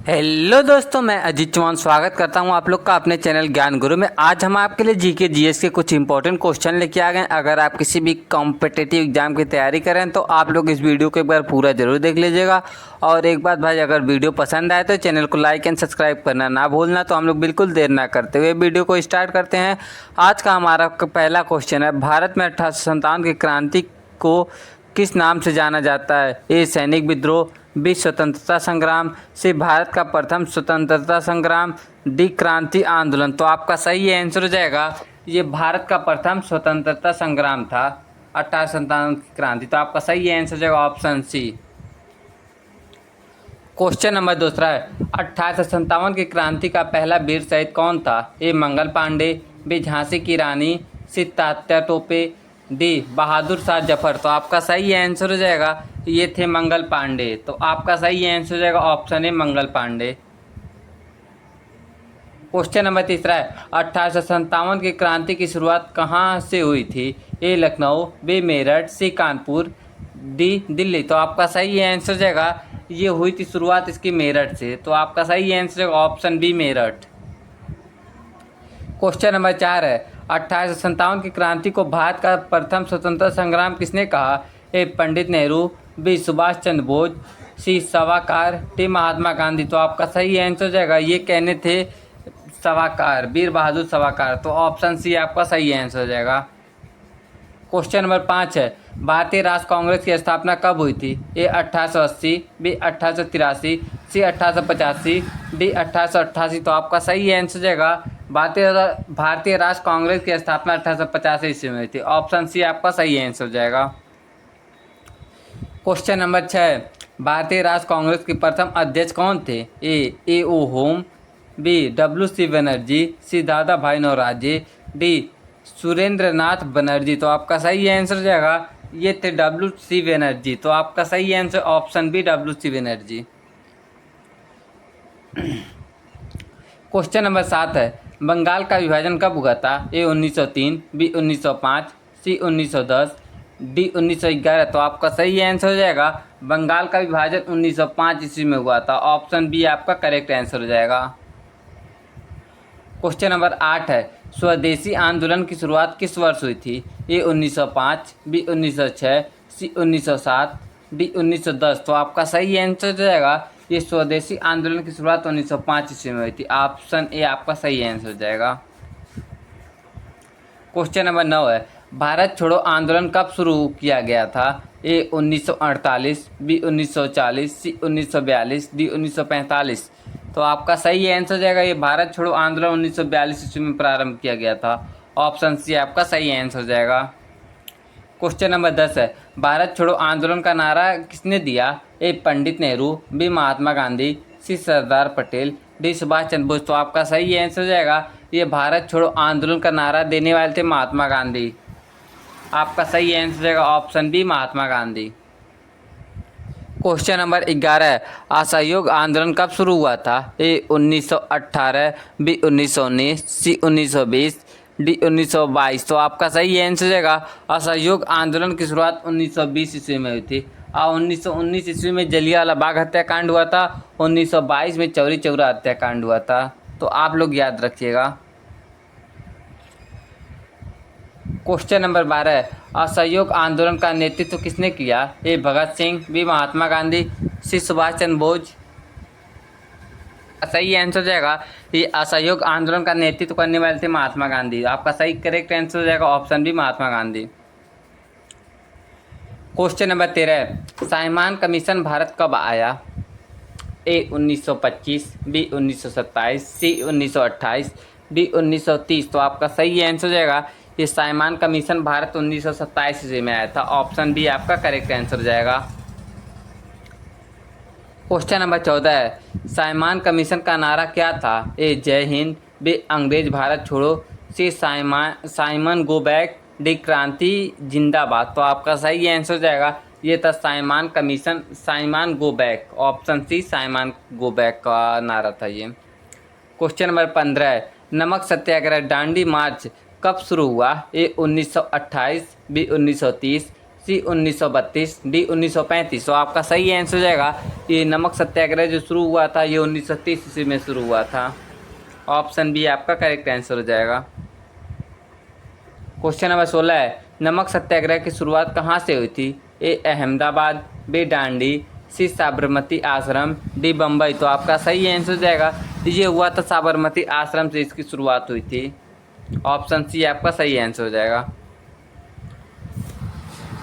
Hello दोस्तों, मैं अजीत चौहान स्वागत करता हूं आप लोग का अपने चैनल ज्ञान गुरु में। आज हम आपके लिए जीके जीएस के कुछ इंपॉर्टेंट क्वेश्चन लेके आ गए। अगर आप किसी भी कॉम्पिटिटिव एग्जाम की तैयारी करें तो आप लोग इस वीडियो को एक बार पूरा जरूर देख लीजिएगा। और एक बात भाई, अगर वीडियो पसंद आए तो चैनल को लाइक एंड सब्सक्राइब करना ना भूलना। तो हम लोग बिल्कुल देर ना करते हुए वीडियो को स्टार्ट करते हैं। आज का हमारा पहला क्वेश्चन है, भारत में 1857 की क्रांति को किस नाम से जाना जाता है? ए सैनिक विद्रोह, बी स्वतंत्रता संग्राम, सी भारत का प्रथम स्वतंत्रता संग्राम, डी क्रांति आंदोलन। तो आपका सही आंसर हो जाएगा ये भारत का प्रथम स्वतंत्रता संग्राम था, 1857 की क्रांति। तो आपका सही आंसर हो जाएगा ऑप्शन सी। क्वेश्चन नंबर दूसरा है, 1857 की क्रांति का पहला वीर शहीद कौन था? ए मंगल पांडे, बी झांसी की रानी, सी तात्या टोपे, डी बहादुर शाह जफर। तो आपका सही आंसर हो जाएगा ये थे मंगल पांडे। तो आपका सही आंसर हो जाएगा option A Mangal Pandey. Question number तीसरा है, 1857 की क्रांति की शुरुआत कहाँ से हुई थी? ए लखनऊ, बी मेरठ, सी कानपुर, डी दिल्ली। तो आपका सही आंसर हो जाएगा ये हुई थी शुरुआत इसकी मेरठ से। तो आपका सही आंसर है option B Meerut. Question number 4 है, 1857 की क्रांति को भारत का प्रथम स्वतंत्रता संग्राम किसने कहा? ए पंडित नेहरू, बी सुभाष चंद्र बोस, सी सवाकार, डी महात्मा गांधी। तो आपका सही आंसर हो जाएगा ये कहने थे सवाकार, वीर बहादुर सवाकार। तो ऑप्शन सी आपका सही आंसर हो जाएगा। क्वेश्चन नंबर 5 है, भारतीय राष्ट्र कांग्रेस की स्थापना कब हुई थी? ए 1880, बी 1883, सी 1885, डी 1888। तो आपका सही आंसर हो जाएगा भारतीय राष्ट्र कांग्रेस की स्थापना 1885 ईस्वी में हुई थी। ऑप्शन सी आपका सही आंसर हो जाएगा। क्वेश्चन नंबर 6, भारतीय राष्ट्र कांग्रेस के प्रथम अध्यक्ष कौन थे? ए ओ होम, बी WC बनर्जी, सी दादा भाई नौरोजी, डी सुरेंद्र नाथ बनर्जी। तो आपका सही आंसर हो जाएगा ये थे WC बनर्जी। तो आपका सही answer option B WC Banerjee. Question number 7 है, बंगाल का विभाजन कब हुआ था? A 1903, B 1905, C 1910, D 1911। तो आपका सही आंसर हो जाएगा बंगाल का विभाजन 1905 ईस्वी में हुआ था। ऑप्शन बी आपका करेक्ट आंसर हो जाएगा। क्वेश्चन नंबर 8 है, स्वदेशी आंदोलन की शुरुआत किस वर्ष हुई थी? ए 1905, बी 1906, सी 1907, डी 1910। तो आपका सही आंसर हो जाएगा ये स्वदेशी आंदोलन की शुरुआत 1905 ईस्वी में हुई थी। ऑप्शन ए आपका सही आंसर हो जाएगा। क्वेश्चन नंबर 9 है, भारत छोड़ो आंदोलन कब शुरू किया गया था? ए 1948, बी 1940, सी 1942, डी 1945। तो आपका सही आंसर हो जाएगा ये भारत छोड़ो आंदोलन 1942 ईस्वी में प्रारंभ किया गया था। ऑप्शन सी आपका सही आंसर हो जाएगा। क्वेश्चन नंबर 10 है, भारत छोड़ो आंदोलन का नारा किसने दिया? ए पंडित नेहरू, बी महात्मा गांधी, सी सरदार पटेल, डी सुभाष चंद्र बोस। तो आपका सही आंसर हो जाएगा ये भारत छोड़ो आंदोलन का नारा देने वाले थे महात्मा गांधी। आपका सही आंसर हो जाएगा option B Mahatma Gandhi. Question number 11 है, असहयोग आंदोलन कब शुरू हुआ था? ए 1918, बी 1919, सी 1920, डी 1922। तो आपका सही आंसर हो जाएगा असहयोग आंदोलन की शुरुआत 1920 ईस्वी में हुई थी और 1919 ईस्वी में जलियांवाला बाग हत्याकांड हुआ था। 1922 में चौरी चौरा हत्याकांड हुआ था। तो आप लोग याद रखिएगा। क्वेश्चन नंबर 12 है, असहयोग आंदोलन का नेतृत्व किसने किया? ए भगत सिंह, बी महात्मा गांधी, सी सुभाष चंद्र बोस। सही आंसर हो जाएगा ये असहयोग आंदोलन का नेतृत्व करने वाले थे महात्मा गांधी। आपका सही करेक्ट आंसर हो जाएगा option B Mahatma Gandhi. Question number 13 है, साइमन कमीशन भारत कब आया? ए 1925, बी 1927, सी 1928, डी 1930। तो आपका सही आंसर हो जाएगा ये साइमन कमीशन भारत 1927 ईस्वी में आया था। ऑप्शन बी आपका करेक्ट आंसर हो जाएगा। क्वेश्चन नंबर 14 है, साइमन कमीशन का नारा क्या था? ए जय हिंद, बी अंग्रेज भारत छोड़ो, सी साइमन गो बैक, डी क्रांति जिंदाबाद। तो आपका सही आंसर हो जाएगा ये था Simon Commission Simon go back. Option C Simon go back का नारा था ये। क्वेश्चन नंबर 15 है, नमक सत्याग्रह दांडी मार्च कब शुरू हुआ? ए 1928, बी 1930, सी सी 1932, डी 1935। तो आपका सही आंसर हो जाएगा ये नमक सत्याग्रह जो शुरू हुआ था ये 1930 ईस्वी में शुरू हुआ था। ऑप्शन बी आपका करेक्ट आंसर हो जाएगा। क्वेश्चन नंबर 16 है, नमक सत्याग्रह की शुरुआत कहाँ से हुई थी? ए अहमदाबाद, बी दांडी, सी साबरमती आश्रम, डी बम्बई। तो आपका सही आंसर हो जाएगा ये हुआ था साबरमती आश्रम से इसकी शुरुआत हुई थी। ऑप्शन सी आपका सही आंसर हो जाएगा।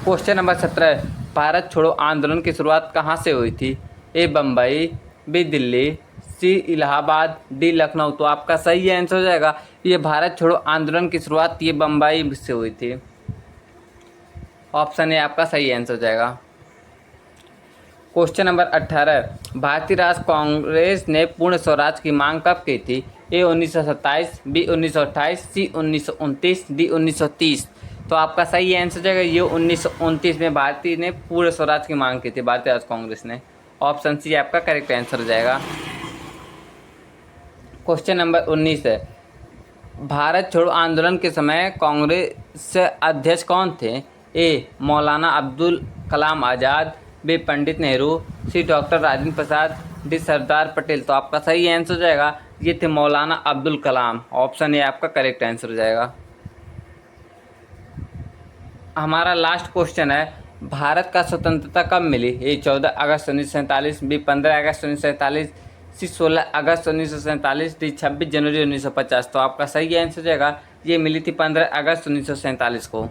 क्वेश्चन नंबर 17, भारत छोड़ो आंदोलन की शुरुआत कहाँ से हुई थी? ए बम्बई, बी दिल्ली, सी इलाहाबाद, डी लखनऊ। तो आपका सही आंसर हो जाएगा ये भारत छोड़ो आंदोलन की शुरुआत ये बम्बई से हुई थी। ऑप्शन ए आपका सही आंसर हो जाएगा। क्वेश्चन नंबर 18, भारतीय राष्ट्र कांग्रेस ने पूर्ण स्वराज की मांग कब की थी? ए 1927, बी 1928, सी 1929, डी 1930। तो आपका सही आंसर हो जाएगा ये 1929 में भारतीय ने पूर्ण स्वराज की मांग की थी, भारतीय राष्ट्र कांग्रेस ने। ऑप्शन सी आपका करेक्ट आंसर हो जाएगा। क्वेश्चन नंबर 19 है, भारत छोड़ो आंदोलन के समय कांग्रेस अध्यक्ष कौन थे? ए मौलाना अब्दुल कलाम आज़ाद, बी पंडित नेहरू, सी डॉक्टर राजेंद्र प्रसाद, डी सरदार पटेल। तो आपका सही आंसर हो जाएगा ये थे मौलाना अब्दुल कलाम। ऑप्शन ए आपका करेक्ट आंसर हो जाएगा। हमारा लास्ट क्वेश्चन है, भारत का स्वतंत्रता कब मिली? ए 14 अगस्त 1947, बी 15 अगस्त 1947, सी 16 अगस्त 1947, डी 26 जनवरी 1950। तो आपका सही आंसर हो जाएगा ये मिली थी 15 अगस्त 1947 को।